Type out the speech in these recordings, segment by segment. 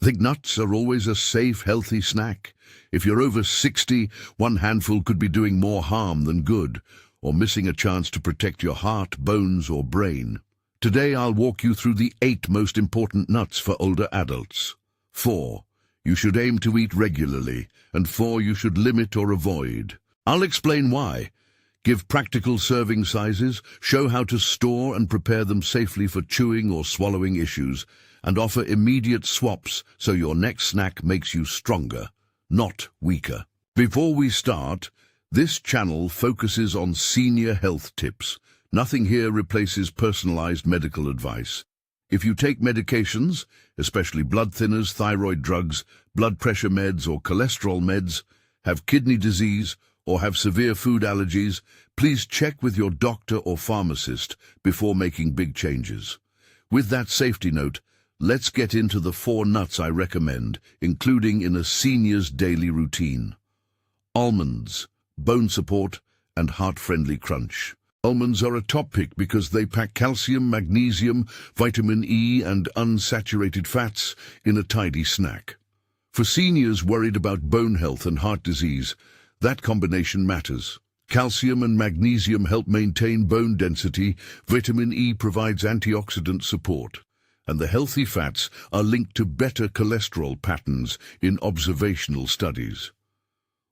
think nuts are always a safe, healthy snack. If you're over 60, one handful could be doing more harm than good, or missing a chance to protect your heart, bones, or brain. Today I'll walk you through the 8 most important nuts for older adults. 4. You should aim to eat regularly, and 4. You should limit or avoid. I'll explain why, give practical serving sizes, show how to store and prepare them safely for chewing or swallowing issues, and offer immediate swaps so your next snack makes you stronger, not weaker. Before we start, this channel focuses on senior health tips. Nothing here replaces personalized medical advice. If you take medications, especially blood thinners, thyroid drugs, blood pressure meds or cholesterol meds, have kidney disease, or have severe food allergies, please check with your doctor or pharmacist before making big changes. With that safety note, let's get into the 4 nuts I recommend, including in a senior's daily routine. Almonds, bone support, and heart-friendly crunch. Almonds are a top pick because they pack calcium, magnesium, vitamin E, and unsaturated fats in a tidy snack. For seniors worried about bone health and heart disease, that combination matters. Calcium and magnesium help maintain bone density, vitamin E provides antioxidant support, and the healthy fats are linked to better cholesterol patterns in observational studies.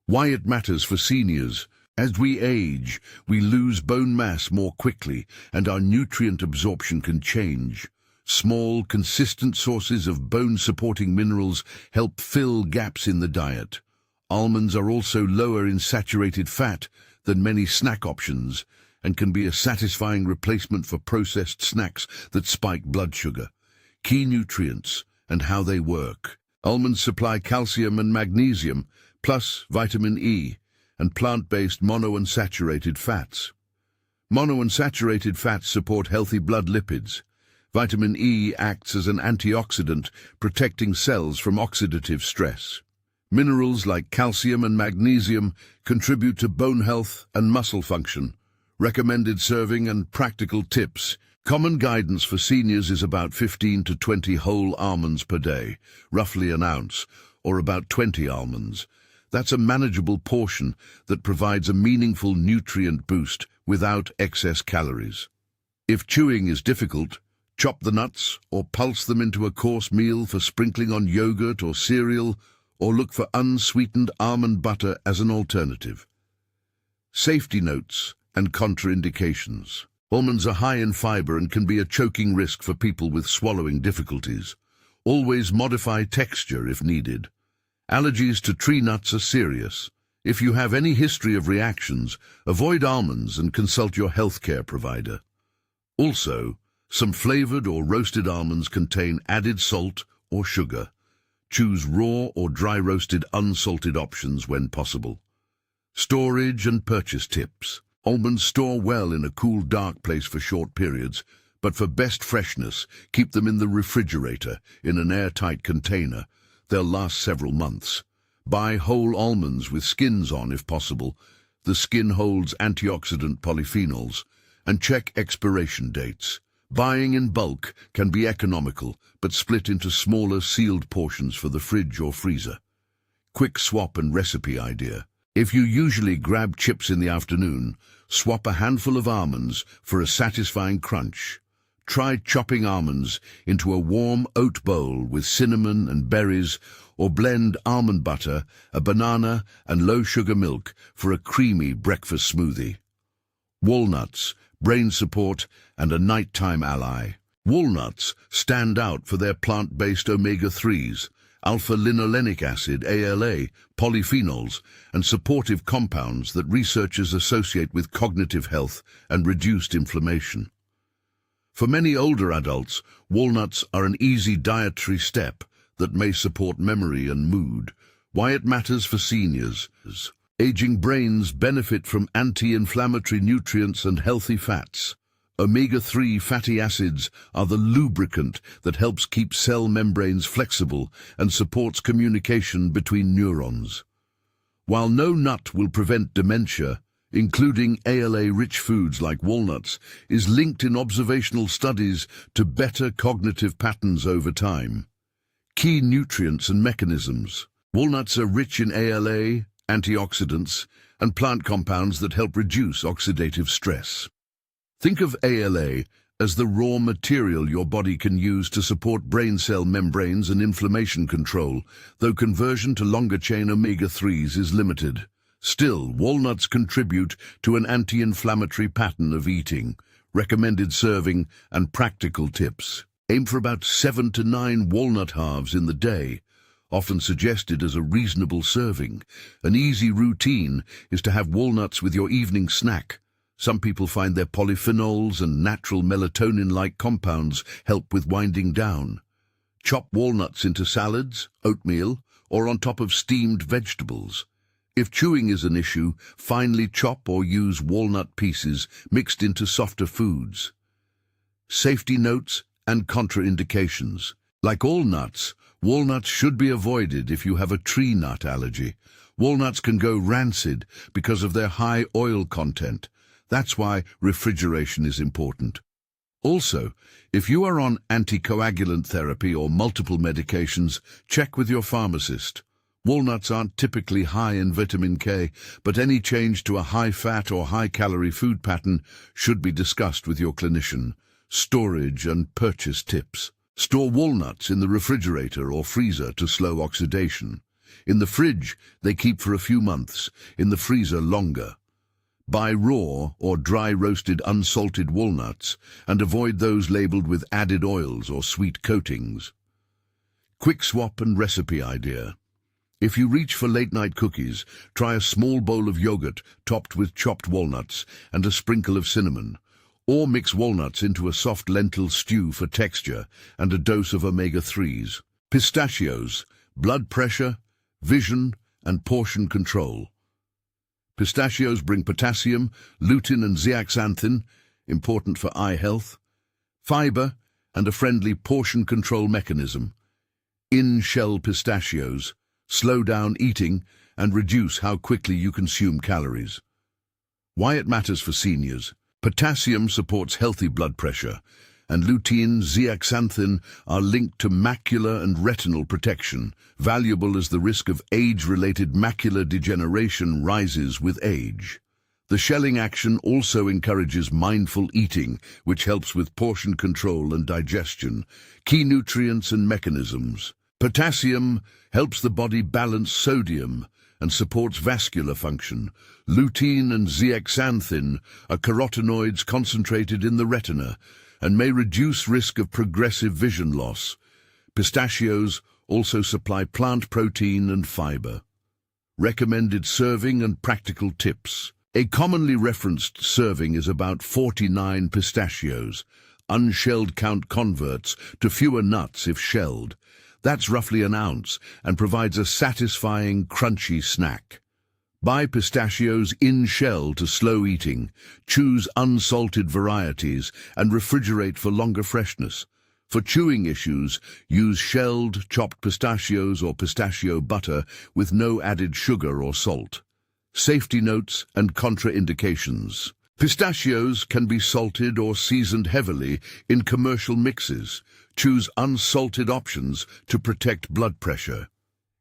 Why it matters for seniors: as we age, we lose bone mass more quickly, and our nutrient absorption can change. Small, consistent sources of bone-supporting minerals help fill gaps in the diet. Almonds are also lower in saturated fat than many snack options and can be a satisfying replacement for processed snacks that spike blood sugar. Key nutrients and how they work. Almonds supply calcium and magnesium, plus vitamin E, and plant-based monounsaturated fats. Monounsaturated fats support healthy blood lipids. Vitamin E acts as an antioxidant, protecting cells from oxidative stress. Minerals like calcium and magnesium contribute to bone health and muscle function. Recommended serving and practical tips. Common guidance for seniors is about 15 to 20 whole almonds per day, roughly an ounce, or about 20 almonds. That's a manageable portion that provides a meaningful nutrient boost without excess calories. If chewing is difficult, chop the nuts or pulse them into a coarse meal for sprinkling on yogurt or cereal, or look for unsweetened almond butter as an alternative. Safety notes and contraindications. Almonds are high in fiber and can be a choking risk for people with swallowing difficulties. Always modify texture if needed. Allergies to tree nuts are serious. If you have any history of reactions, avoid almonds and consult your healthcare provider. Also, some flavored or roasted almonds contain added salt or sugar. Choose raw or dry roasted unsalted options when possible. Storage and purchase tips. Almonds store well in a cool, dark place for short periods, but for best freshness, keep them in the refrigerator in an airtight container. They'll last several months. Buy whole almonds with skins on if possible. The skin holds antioxidant polyphenols. And check expiration dates. Buying in bulk can be economical, but split into smaller sealed portions for the fridge or freezer. Quick swap and recipe idea. If you usually grab chips in the afternoon, swap a handful of almonds for a satisfying crunch. Try chopping almonds into a warm oat bowl with cinnamon and berries, or blend almond butter, a banana, and low-sugar milk for a creamy breakfast smoothie. Walnuts, brain support, and a nighttime ally. Walnuts stand out for their plant-based omega-3s, alpha-linolenic acid, ALA, polyphenols, and supportive compounds that researchers associate with cognitive health and reduced inflammation. For many older adults, walnuts are an easy dietary step that may support memory and mood. Why it matters for seniors. Aging brains benefit from anti-inflammatory nutrients and healthy fats. Omega-3 fatty acids are the lubricant that helps keep cell membranes flexible and supports communication between neurons. While no nut will prevent dementia, including ALA-rich foods like walnuts is linked in observational studies to better cognitive patterns over time. Key nutrients and mechanisms. Walnuts are rich in ALA, antioxidants, and plant compounds that help reduce oxidative stress. Think of ALA as the raw material your body can use to support brain cell membranes and inflammation control, though conversion to longer-chain omega-3s is limited. Still, walnuts contribute to an anti-inflammatory pattern of eating. Recommended serving and practical tips. Aim for about 7 to 9 walnut halves in the day, often suggested as a reasonable serving. An easy routine is to have walnuts with your evening snack. Some people find their polyphenols and natural melatonin-like compounds help with winding down. Chop walnuts into salads, oatmeal, or on top of steamed vegetables. If chewing is an issue, finely chop or use walnut pieces mixed into softer foods. Safety notes and contraindications. Like all nuts, walnuts should be avoided if you have a tree nut allergy. Walnuts can go rancid because of their high oil content. That's why refrigeration is important. Also, if you are on anticoagulant therapy or multiple medications, check with your pharmacist. Walnuts aren't typically high in vitamin K, but any change to a high-fat or high-calorie food pattern should be discussed with your clinician. Storage and purchase tips. Store walnuts in the refrigerator or freezer to slow oxidation. In the fridge, they keep for a few months, in the freezer longer. Buy raw or dry roasted unsalted walnuts and avoid those labeled with added oils or sweet coatings. Quick swap and recipe idea. If you reach for late-night cookies, try a small bowl of yogurt topped with chopped walnuts and a sprinkle of cinnamon, or mix walnuts into a soft lentil stew for texture and a dose of omega-3s. Pistachios, blood pressure, vision, and portion control. Pistachios bring potassium, lutein and zeaxanthin, important for eye health, fiber, and a friendly portion control mechanism. In-shell pistachios slow down eating and reduce how quickly you consume calories. Why it matters for seniors. Potassium supports healthy blood pressure, and lutein, zeaxanthin are linked to macular and retinal protection, valuable as the risk of age-related macular degeneration rises with age. The shelling action also encourages mindful eating, which helps with portion control and digestion. Key nutrients and mechanisms. Potassium helps the body balance sodium and supports vascular function. Lutein and zeaxanthin are carotenoids concentrated in the retina and may reduce risk of progressive vision loss. Pistachios also supply plant protein and fiber. Recommended serving and practical tips. A commonly referenced serving is about 49 pistachios. Unshelled count converts to fewer nuts if shelled. That's roughly an ounce and provides a satisfying, crunchy snack. Buy pistachios in shell to slow eating. Choose unsalted varieties and refrigerate for longer freshness. For chewing issues, use shelled, chopped pistachios or pistachio butter with no added sugar or salt. Safety notes and contraindications. Pistachios can be salted or seasoned heavily in commercial mixes. Choose unsalted options to protect blood pressure.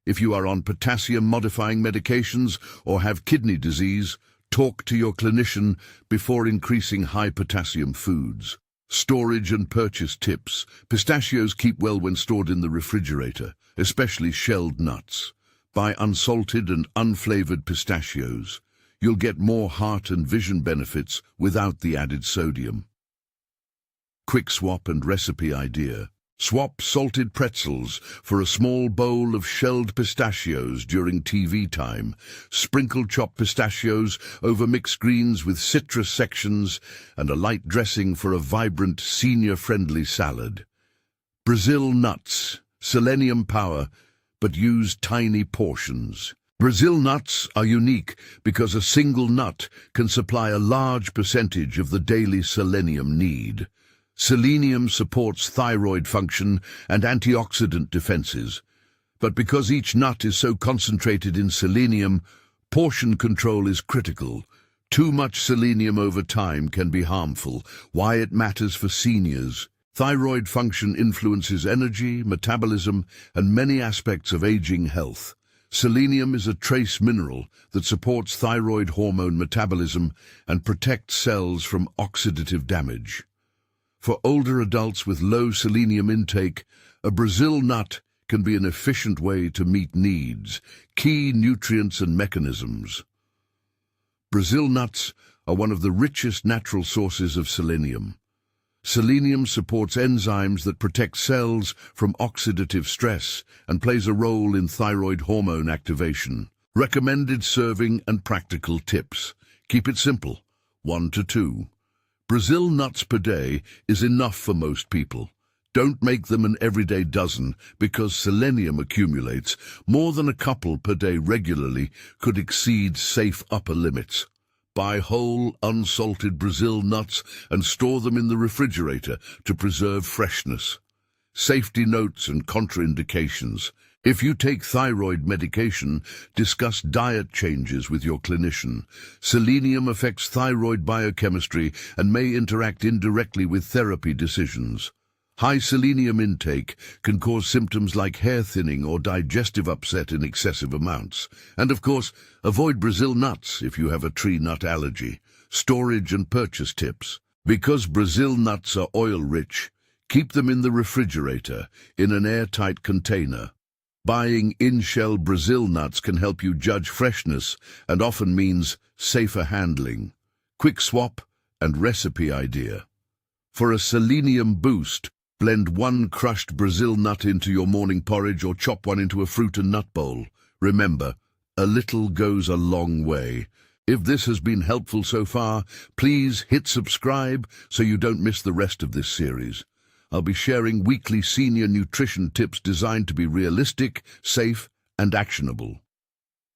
If you are on potassium-modifying medications or have kidney disease, talk to your clinician before increasing high-potassium foods. Storage and purchase tips. Pistachios keep well when stored in the refrigerator, especially shelled nuts. Buy unsalted and unflavored pistachios. You'll get more heart and vision benefits without the added sodium. Quick swap and recipe idea. Swap salted pretzels for a small bowl of shelled pistachios during TV time. Sprinkle chopped pistachios over mixed greens with citrus sections and a light dressing for a vibrant, senior-friendly salad. Brazil nuts, selenium power, but use tiny portions. Brazil nuts are unique because a single nut can supply a large percentage of the daily selenium need. Selenium supports thyroid function and antioxidant defenses, but because each nut is so concentrated in selenium, portion control is critical. Too much selenium over time can be harmful. Why it matters for seniors. Thyroid function influences energy, metabolism, and many aspects of aging health. Selenium is a trace mineral that supports thyroid hormone metabolism and protects cells from oxidative damage. For older adults with low selenium intake, a Brazil nut can be an efficient way to meet needs, key nutrients and mechanisms. Brazil nuts are one of the richest natural sources of selenium. Selenium supports enzymes that protect cells from oxidative stress and plays a role in thyroid hormone activation. Recommended serving and practical tips. Keep it simple, 1 to 2. Brazil nuts per day is enough for most people. Don't make them an everyday dozen because selenium accumulates. More than a couple per day regularly could exceed safe upper limits. Buy whole, unsalted Brazil nuts and store them in the refrigerator to preserve freshness. Safety notes and contraindications. If you take thyroid medication, discuss diet changes with your clinician. Selenium affects thyroid biochemistry and may interact indirectly with therapy decisions. High selenium intake can cause symptoms like hair thinning or digestive upset in excessive amounts. And of course, avoid Brazil nuts if you have a tree nut allergy. Storage and purchase tips. Because Brazil nuts are oil-rich, keep them in the refrigerator in an airtight container. Buying in-shell Brazil nuts can help you judge freshness and often means safer handling. Quick swap and recipe idea. For a selenium boost, blend 1 crushed Brazil nut into your morning porridge or chop one into a fruit and nut bowl. Remember, a little goes a long way. If this has been helpful so far, please hit subscribe so you don't miss the rest of this series. I'll be sharing weekly senior nutrition tips designed to be realistic, safe, and actionable.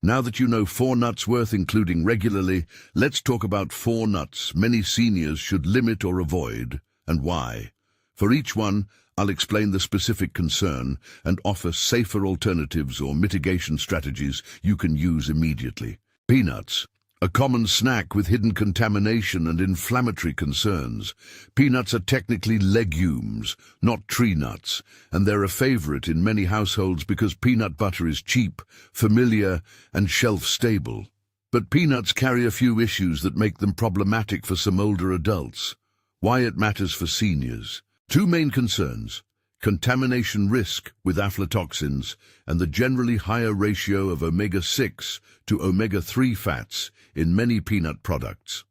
Now that you know 4 nuts worth including regularly, let's talk about 4 nuts many seniors should limit or avoid, and why. For each one, I'll explain the specific concern and offer safer alternatives or mitigation strategies you can use immediately. Peanuts. A common snack with hidden contamination and inflammatory concerns. Peanuts are technically legumes, not tree nuts, and they're a favorite in many households because peanut butter is cheap, familiar, and shelf-stable. But peanuts carry a few issues that make them problematic for some older adults. Why it matters for seniors. 2 main concerns: contamination risk with aflatoxins and the generally higher ratio of omega-6 to omega-3 fats in many peanut products.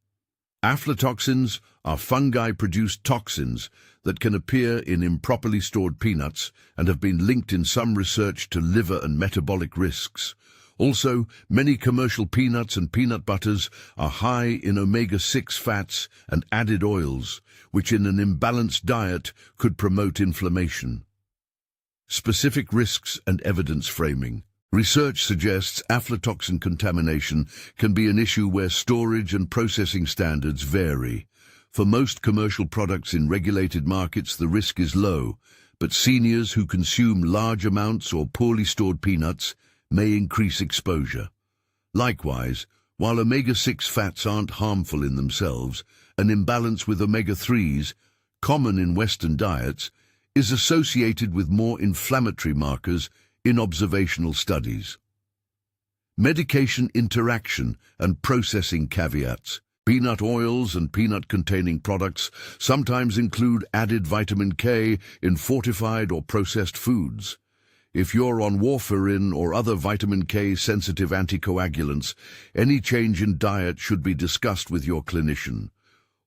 Aflatoxins are fungi-produced toxins that can appear in improperly stored peanuts and have been linked in some research to liver and metabolic risks. Also, many commercial peanuts and peanut butters are high in omega-6 fats and added oils, which in an imbalanced diet could promote inflammation. Specific risks and evidence framing. Research suggests aflatoxin contamination can be an issue where storage and processing standards vary. For most commercial products in regulated markets, the risk is low, but seniors who consume large amounts or poorly stored peanuts may increase exposure. Likewise, while omega-6 fats aren't harmful in themselves, an imbalance with omega-3s, common in Western diets, is associated with more inflammatory markers in observational studies. Medication interaction and processing caveats. Peanut oils and peanut-containing products sometimes include added vitamin K in fortified or processed foods. If you're on warfarin or other vitamin K-sensitive anticoagulants, any change in diet should be discussed with your clinician.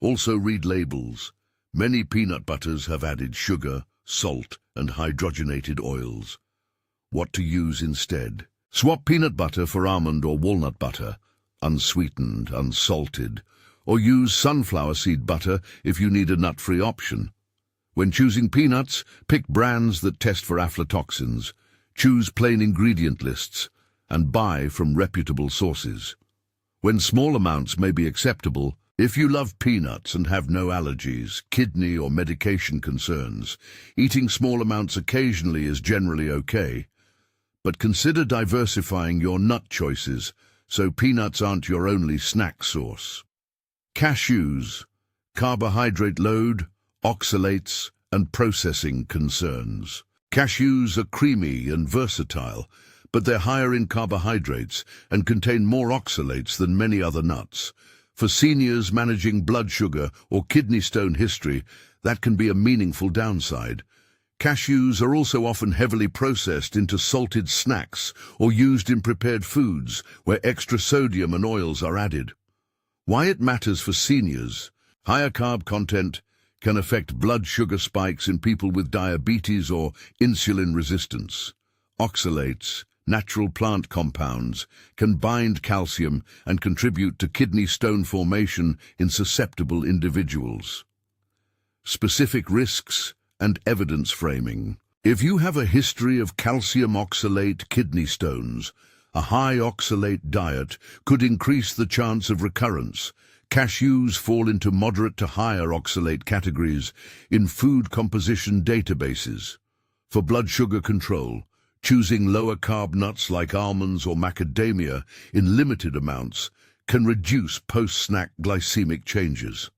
Also read labels. Many peanut butters have added sugar, salt, and hydrogenated oils. What to use instead? Swap peanut butter for almond or walnut butter, unsweetened, unsalted, or use sunflower seed butter if you need a nut-free option. When choosing peanuts, pick brands that test for aflatoxins, choose plain ingredient lists, and buy from reputable sources. When small amounts may be acceptable, if you love peanuts and have no allergies, kidney or medication concerns, eating small amounts occasionally is generally okay. But consider diversifying your nut choices so peanuts aren't your only snack source. Cashews. Carbohydrate load, oxalates, and processing concerns. Cashews are creamy and versatile, but they're higher in carbohydrates and contain more oxalates than many other nuts. For seniors managing blood sugar or kidney stone history, that can be a meaningful downside. Cashews are also often heavily processed into salted snacks or used in prepared foods where extra sodium and oils are added. Why it matters for seniors: higher carb content can affect blood sugar spikes in people with diabetes or insulin resistance. Oxalates, natural plant compounds, can bind calcium and contribute to kidney stone formation in susceptible individuals. Specific risks and evidence framing. If you have a history of calcium oxalate kidney stones, a high oxalate diet could increase the chance of recurrence. Cashews fall into moderate to higher oxalate categories in food composition databases. For blood sugar control, choosing lower carb nuts like almonds or macadamia in limited amounts can reduce post-snack glycemic changes.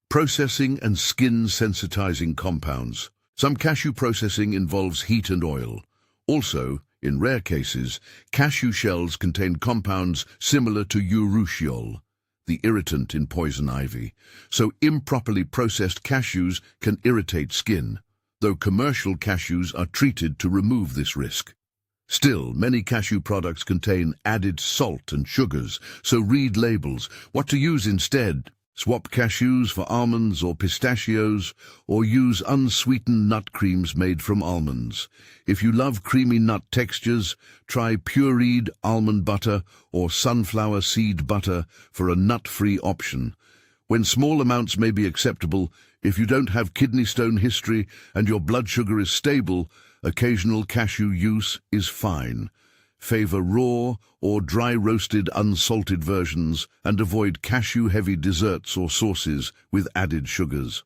Processing and skin sensitizing compounds. Some cashew processing involves heat and oil. Also, in rare cases, cashew shells contain compounds similar to urushiol, the irritant in poison ivy, so improperly processed cashews can irritate skin, though commercial cashews are treated to remove this risk. Still, many cashew products contain added salt and sugars, so read labels. What to use instead? Swap cashews for almonds or pistachios, or use unsweetened nut creams made from almonds. If you love creamy nut textures, try pureed almond butter or sunflower seed butter for a nut-free option. When small amounts may be acceptable, if you don't have kidney stone history and your blood sugar is stable, occasional cashew use is fine. Favor raw or dry-roasted unsalted versions and avoid cashew-heavy desserts or sauces with added sugars.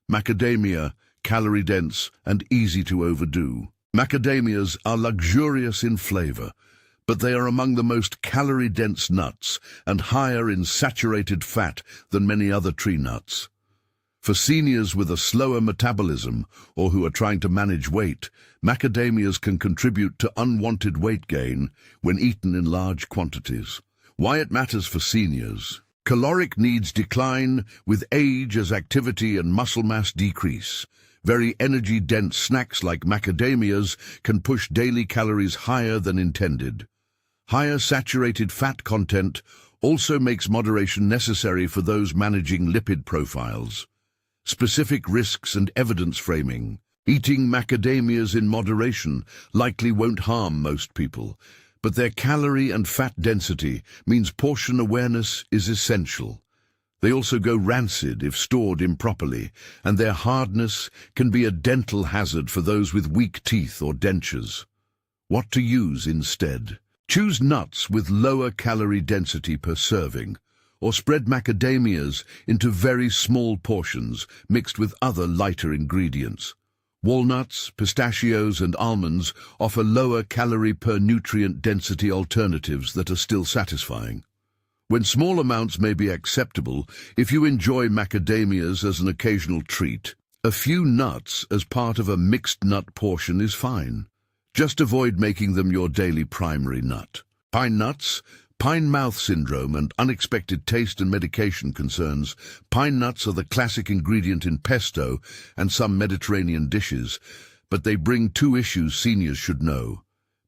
Macadamia, calorie-dense and easy to overdo. Macadamias are luxurious in flavor, but they are among the most calorie-dense nuts and higher in saturated fat than many other tree nuts. For seniors with a slower metabolism or who are trying to manage weight, macadamias can contribute to unwanted weight gain when eaten in large quantities. Why it matters for seniors. Caloric needs decline with age as activity and muscle mass decrease. Very energy-dense snacks like macadamias can push daily calories higher than intended. Higher saturated fat content also makes moderation necessary for those managing lipid profiles. Specific risks and evidence framing. Eating macadamias in moderation likely won't harm most people, but their calorie and fat density means portion awareness is essential. They also go rancid if stored improperly, and their hardness can be a dental hazard for those with weak teeth or dentures. What to use instead? Choose nuts with lower calorie density per serving, or spread macadamias into very small portions mixed with other lighter ingredients. Walnuts, pistachios and almonds offer lower calorie per nutrient density alternatives that are still satisfying. When small amounts may be acceptable, if you enjoy macadamias as an occasional treat, a few nuts as part of a mixed nut portion is fine. Just avoid making them your daily primary nut. Pine nuts, pine mouth syndrome and unexpected taste and medication concerns. Pine nuts are the classic ingredient in pesto and some Mediterranean dishes, but they bring two issues seniors should know: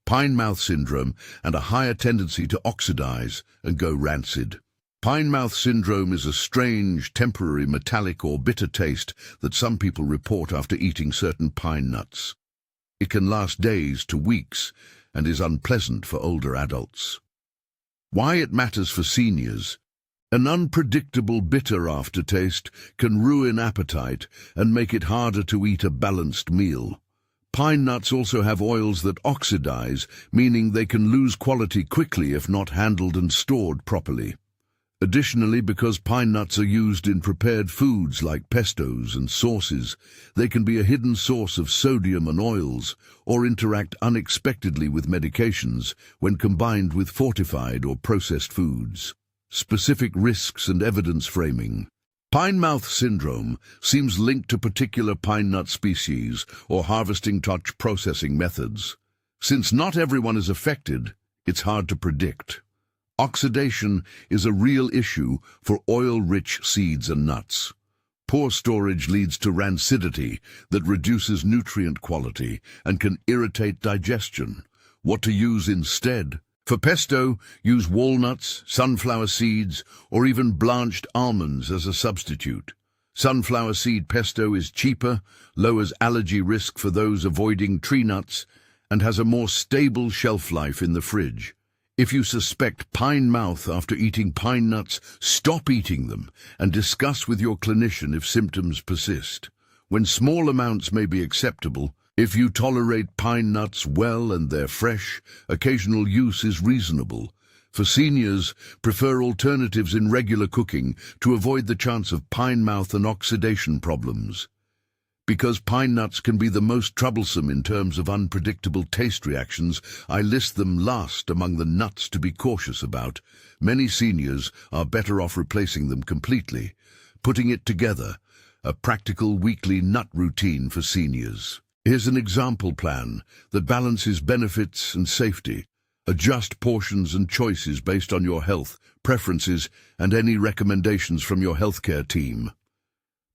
pine mouth syndrome and a higher tendency to oxidize and go rancid. Pine mouth syndrome is a strange, temporary metallic or bitter taste that some people report after eating certain pine nuts. It can last days to weeks and is unpleasant for older adults. Why it matters for seniors. An unpredictable bitter aftertaste can ruin appetite and make it harder to eat a balanced meal. Pine nuts also have oils that oxidize, meaning they can lose quality quickly if not handled and stored properly. Additionally, because pine nuts are used in prepared foods like pestos and sauces, they can be a hidden source of sodium and oils, or interact unexpectedly with medications when combined with fortified or processed foods. Specific risks and evidence framing. Pine mouth syndrome seems linked to particular pine nut species or harvesting touch processing methods. Since not everyone is affected, it's hard to predict. Oxidation is a real issue for oil-rich seeds and nuts. Poor storage leads to rancidity that reduces nutrient quality and can irritate digestion. What to use instead? For pesto, use walnuts, sunflower seeds, or even blanched almonds as a substitute. Sunflower seed pesto is cheaper, lowers allergy risk for those avoiding tree nuts, and has a more stable shelf life in the fridge. If you suspect pine mouth after eating pine nuts, stop eating them and discuss with your clinician if symptoms persist. When small amounts may be acceptable, if you tolerate pine nuts well and they're fresh, occasional use is reasonable. For seniors, prefer alternatives in regular cooking to avoid the chance of pine mouth and oxidation problems. Because pine nuts can be the most troublesome in terms of unpredictable taste reactions, I list them last among the nuts to be cautious about. Many seniors are better off replacing them completely. Putting it together, a practical weekly nut routine for seniors. Here's an example plan that balances benefits and safety. Adjust portions and choices based on your health, preferences, and any recommendations from your healthcare team.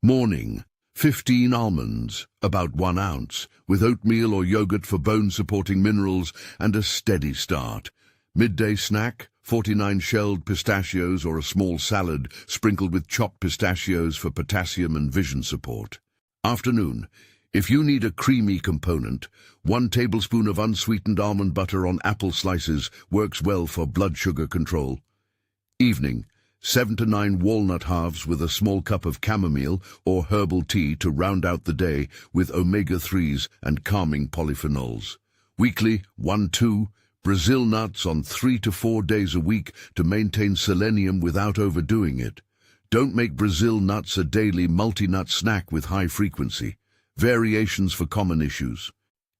Morning. 15 almonds, about 1 ounce, with oatmeal or yogurt for bone-supporting minerals and a steady start. Midday snack, 49 shelled pistachios or a small salad sprinkled with chopped pistachios for potassium and vision support. Afternoon. If you need a creamy component, 1 tablespoon of unsweetened almond butter on apple slices works well for blood sugar control. Evening. 7 to 9 walnut halves with a small cup of chamomile or herbal tea to round out the day with omega-3s and calming polyphenols. Weekly, 1-2 Brazil nuts on 3 to 4 days a week to maintain selenium without overdoing it. Don't make Brazil nuts a daily multi-nut snack with high frequency. Variations for common issues.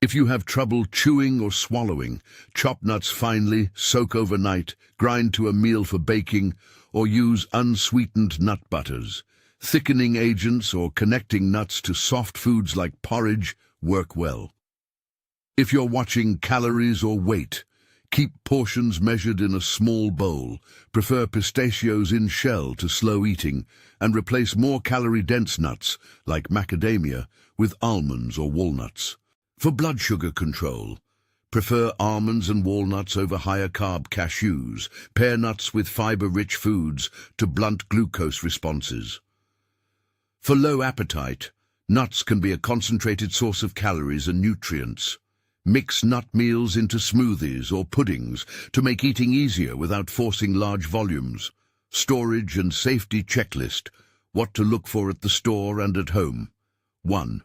If you have trouble chewing or swallowing, chop nuts finely, soak overnight, grind to a meal for baking, or use unsweetened nut butters. Thickening agents or connecting nuts to soft foods like porridge work well. If you're watching calories or weight, keep portions measured in a small bowl. Prefer pistachios in shell to slow eating, and replace more calorie-dense nuts, like macadamia, with almonds or walnuts. For blood sugar control, prefer almonds and walnuts over higher-carb cashews. Pair nuts with fiber-rich foods to blunt glucose responses. For low appetite, nuts can be a concentrated source of calories and nutrients. Mix nut meals into smoothies or puddings to make eating easier without forcing large volumes. Storage and safety checklist. What to look for at the store and at home. 1.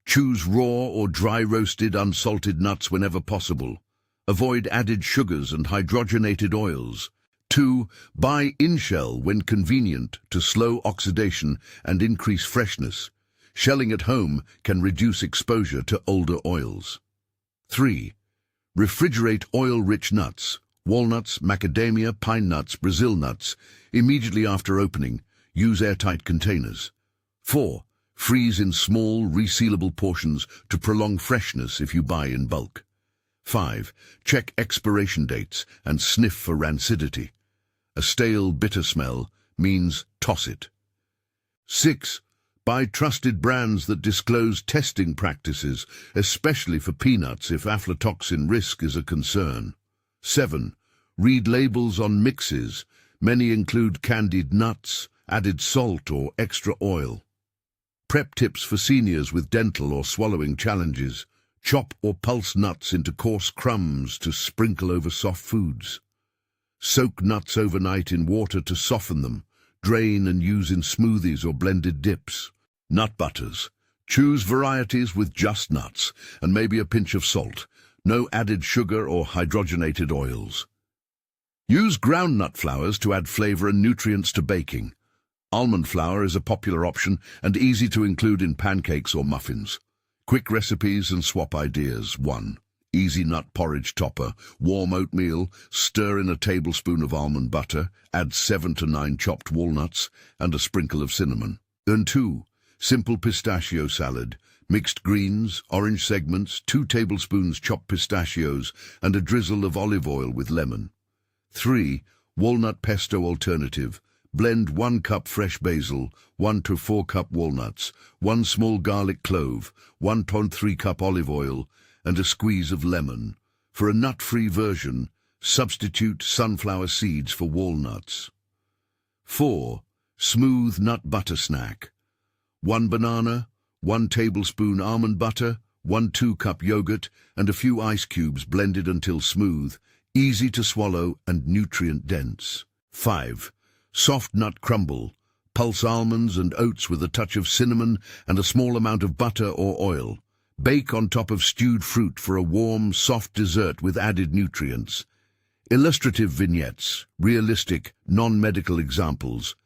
Choose raw or dry-roasted unsalted nuts whenever possible. Avoid added sugars and hydrogenated oils. 2. Buy in-shell when convenient to slow oxidation and increase freshness. Shelling at home can reduce exposure to older oils. 3. Refrigerate oil-rich nuts, walnuts, macadamia, pine nuts, Brazil nuts, immediately after opening. Use airtight containers. 4. Freeze in small, resealable portions to prolong freshness if you buy in bulk. 5. Check expiration dates and sniff for rancidity. A stale, bitter smell means toss it. 6. Buy trusted brands that disclose testing practices, especially for peanuts if aflatoxin risk is a concern. 7. Read labels on mixes. Many include candied nuts, added salt or extra oil. Prep tips for seniors with dental or swallowing challenges. Chop or pulse nuts into coarse crumbs to sprinkle over soft foods. Soak nuts overnight in water to soften them. Drain and use in smoothies or blended dips. Nut butters. Choose varieties with just nuts and maybe a pinch of salt. No added sugar or hydrogenated oils. Use ground nut flours to add flavor and nutrients to baking. Almond flour is a popular option and easy to include in pancakes or muffins. Quick recipes and swap ideas. 1. Easy nut porridge topper. Warm oatmeal, stir in a tablespoon of almond butter, add 7 to 9 chopped walnuts, and a sprinkle of cinnamon. Then 2. Simple pistachio salad. Mixed greens, orange segments, 2 tablespoons chopped pistachios, and a drizzle of olive oil with lemon. 3. Walnut pesto alternative. Blend 1 cup fresh basil, 1 to 4 cup walnuts, 1 small garlic clove, 1.3 cup olive oil, and a squeeze of lemon. For a nut-free version, substitute sunflower seeds for walnuts. 4. Smooth nut butter snack. 1 banana, 1 tablespoon almond butter, 1 2-cup yogurt, and a few ice cubes blended until smooth, easy to swallow and nutrient-dense. 5. Soft nut crumble. Pulse almonds and oats with a touch of cinnamon and a small amount of butter or oil. Bake on top of stewed fruit for a warm, soft dessert with added nutrients. Illustrative vignettes, realistic, non-medical examples.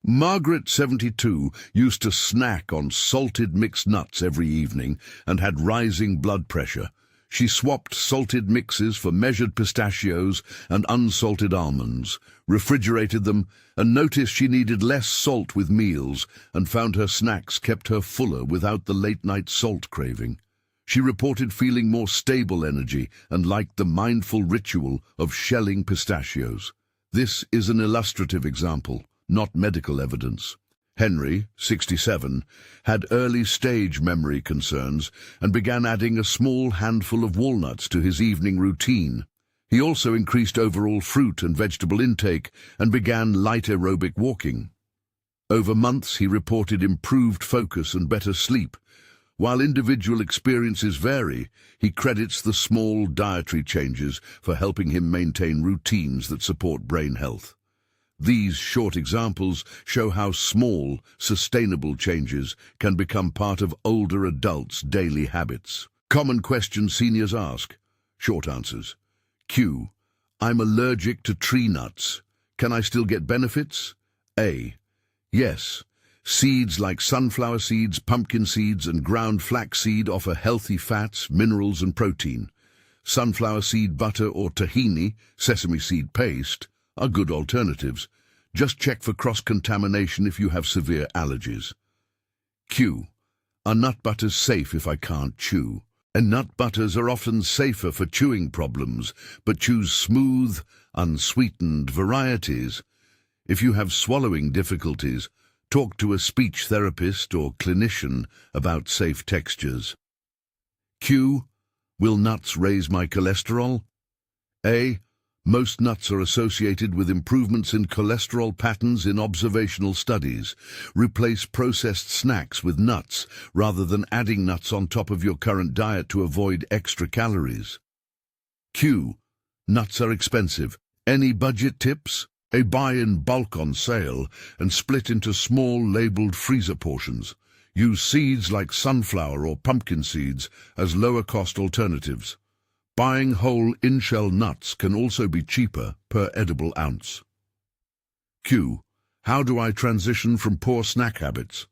Margaret, 72, used to snack on salted mixed nuts every evening and had rising blood pressure. She swapped salted mixes for measured pistachios and unsalted almonds, refrigerated them, and noticed she needed less salt with meals and found her snacks kept her fuller without the late-night salt craving. She reported feeling more stable energy and liked the mindful ritual of shelling pistachios. This is an illustrative example, not medical evidence. Henry, 67, had early-stage memory concerns and began adding a small handful of walnuts to his evening routine. He also increased overall fruit and vegetable intake and began light aerobic walking. Over months, he reported improved focus and better sleep. While individual experiences vary, he credits the small dietary changes for helping him maintain routines that support brain health. These short examples show how small, sustainable changes can become part of older adults' daily habits. Common questions seniors ask. Short answers. Q. I'm allergic to tree nuts. Can I still get benefits? A. Yes. Seeds like sunflower seeds, pumpkin seeds, and ground flaxseed offer healthy fats, minerals, and protein. Sunflower seed butter or tahini, sesame seed paste, are good alternatives. Just check for cross-contamination if you have severe allergies. Q. Are nut butters safe if I can't chew? And nut butters are often safer for chewing problems, but choose smooth, unsweetened varieties. If you have swallowing difficulties, talk to a speech therapist or clinician about safe textures. Q. Will nuts raise my cholesterol? A. Most nuts are associated with improvements in cholesterol patterns in observational studies. Replace processed snacks with nuts rather than adding nuts on top of your current diet to avoid extra calories. Q. Nuts are expensive. Any budget tips? A buy in bulk on sale and split into small labeled freezer portions. Use seeds like sunflower or pumpkin seeds as lower-cost alternatives. Buying whole in-shell nuts can also be cheaper per edible ounce. Q. How do I transition from poor snack habits?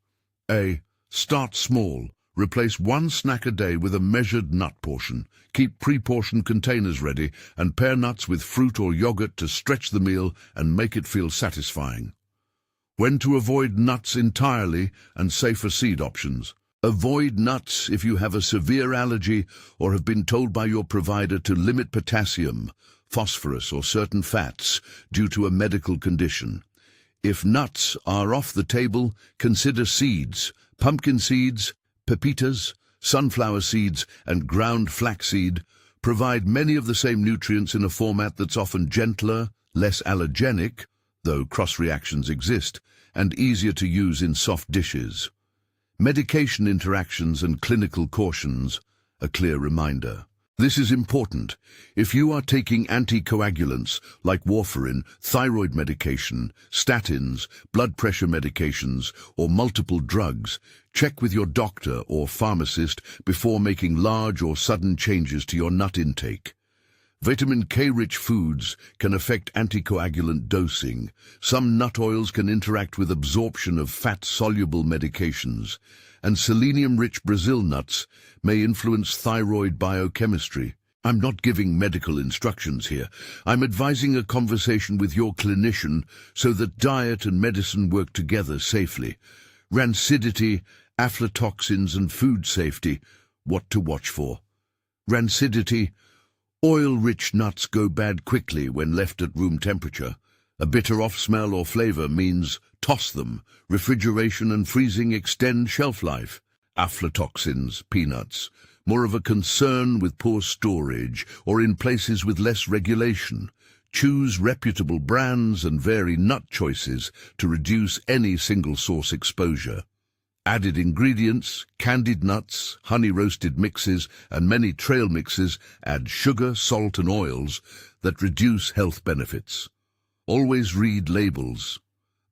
A. Start small. Replace 1 snack a day with a measured nut portion. Keep pre-portioned containers ready and pair nuts with fruit or yogurt to stretch the meal and make it feel satisfying. When to avoid nuts entirely and safer seed options. Avoid nuts if you have a severe allergy or have been told by your provider to limit potassium, phosphorus, or certain fats due to a medical condition. If nuts are off the table, consider seeds, pumpkin seeds, pepitas, sunflower seeds, and ground flaxseed provide many of the same nutrients in a format that's often gentler, less allergenic, though cross-reactions exist, and easier to use in soft dishes. Medication interactions and clinical cautions, a clear reminder. This is important. If you are taking anticoagulants like warfarin, thyroid medication, statins, blood pressure medications, or multiple drugs, check with your doctor or pharmacist before making large or sudden changes to your nut intake. Vitamin K-rich foods can affect anticoagulant dosing. Some nut oils can interact with absorption of fat-soluble medications, and selenium-rich Brazil nuts may influence thyroid biochemistry. I'm not giving medical instructions here. I'm advising a conversation with your clinician so that diet and medicine work together safely. Rancidity, aflatoxins and food safety, what to watch for. Rancidity, oil-rich nuts go bad quickly when left at room temperature. A bitter off-smell or flavor means toss them. Refrigeration and freezing extend shelf life. Aflatoxins, peanuts, more of a concern with poor storage or in places with less regulation. Choose reputable brands and vary nut choices to reduce any single-source exposure. Added ingredients, candied nuts, honey-roasted mixes, and many trail mixes add sugar, salt, and oils that reduce health benefits. Always read labels.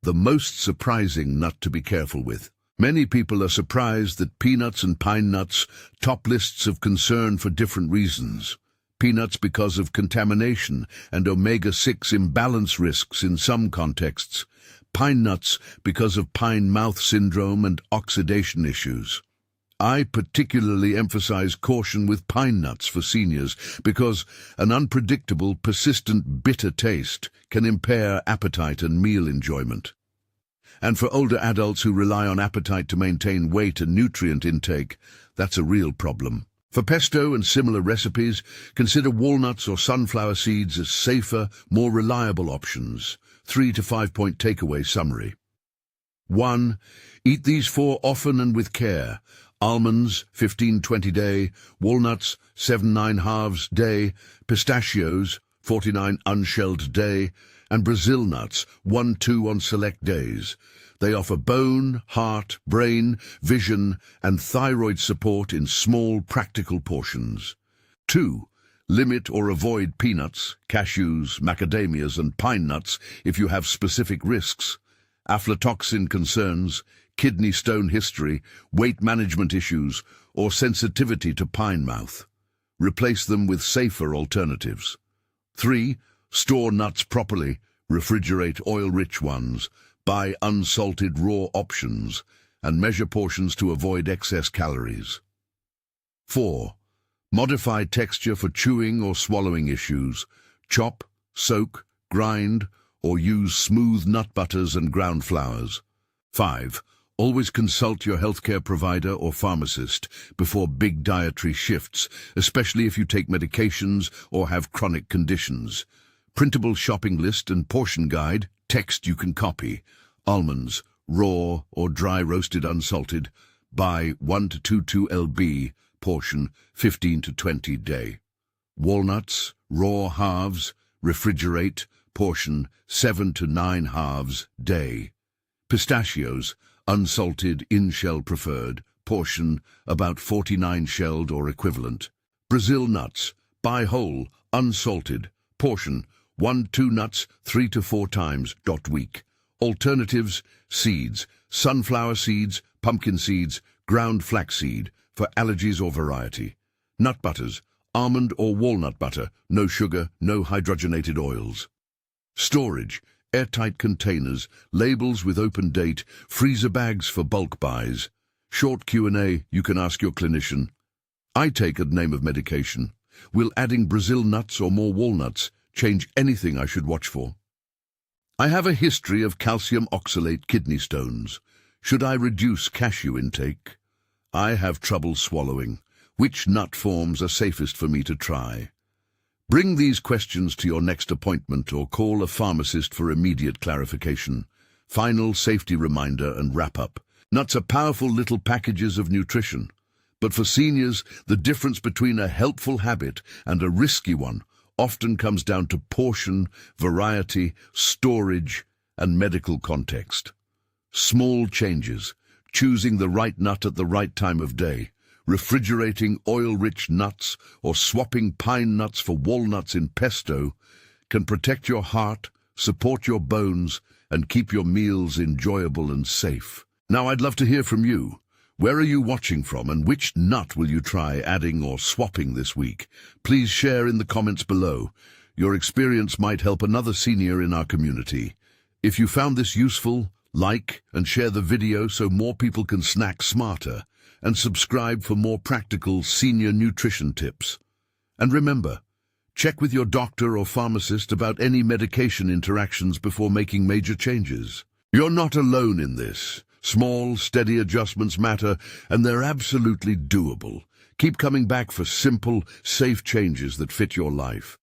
The most surprising nut to be careful with. Many people are surprised that peanuts and pine nuts top lists of concern for different reasons. Peanuts because of contamination and omega-6 imbalance risks in some contexts. Pine nuts because of pine mouth syndrome and oxidation issues. I particularly emphasize caution with pine nuts for seniors because an unpredictable, persistent, bitter taste can impair appetite and meal enjoyment. And for older adults who rely on appetite to maintain weight and nutrient intake, that's a real problem. For pesto and similar recipes, consider walnuts or sunflower seeds as safer, more reliable options. 3 to 5 point takeaway summary. 1. Eat these 4 often and with care. Almonds, 15-20 day, walnuts, 7-9 halves day, pistachios, 49 unshelled day, and Brazil nuts, 1-2 on select days. They offer bone, heart, brain, vision, and thyroid support in small, practical portions. 2. Limit or avoid peanuts, cashews, macadamias, and pine nuts if you have specific risks. Aflatoxin concerns, kidney stone history, weight management issues, or sensitivity to pine mouth. Replace them with safer alternatives. 3. Store nuts properly. Refrigerate oil-rich ones. Buy unsalted raw options, and measure portions to avoid excess calories. 4. Modify texture for chewing or swallowing issues. Chop, soak, grind, or use smooth nut butters and ground flours. 5. Always consult your healthcare provider or pharmacist before big dietary shifts, especially if you take medications or have chronic conditions. Printable shopping list and portion guide, text you can copy. Almonds, raw or dry roasted unsalted, buy 1 to 2 lb, portion 15 to 20 day. Walnuts, raw halves, refrigerate, portion 7 to 9 halves day. Pistachios, unsalted, in-shell preferred, portion about 49 shelled or equivalent. Brazil nuts, buy whole, unsalted, portion 1-2 nuts 3 to 4 times, week. Alternatives, seeds, sunflower seeds, pumpkin seeds, ground flaxseed, for allergies or variety. Nut butters, almond or walnut butter, no sugar, no hydrogenated oils. Storage, airtight containers, labels with open date, freezer bags for bulk buys. Short Q&A, you can ask your clinician. I take a name of medication. Will adding Brazil nuts or more walnuts change anything I should watch for? I have a history of calcium oxalate kidney stones. Should I reduce cashew intake? I have trouble swallowing. Which nut forms are safest for me to try? Bring these questions to your next appointment or call a pharmacist for immediate clarification. Final safety reminder and wrap-up. Nuts are powerful little packages of nutrition. But for seniors, the difference between a helpful habit and a risky one often comes down to portion, variety, storage, and medical context. Small changes, choosing the right nut at the right time of day, refrigerating oil-rich nuts, or swapping pine nuts for walnuts in pesto can protect your heart, support your bones, and keep your meals enjoyable and safe. Now I'd love to hear from you. Where are you watching from, and which nut will you try adding or swapping this week? Please share in the comments below. Your experience might help another senior in our community. If you found this useful, like and share the video so more people can snack smarter, and subscribe for more practical senior nutrition tips. And remember, check with your doctor or pharmacist about any medication interactions before making major changes. You're not alone in this. Small, steady adjustments matter, and they're absolutely doable. Keep coming back for simple, safe changes that fit your life.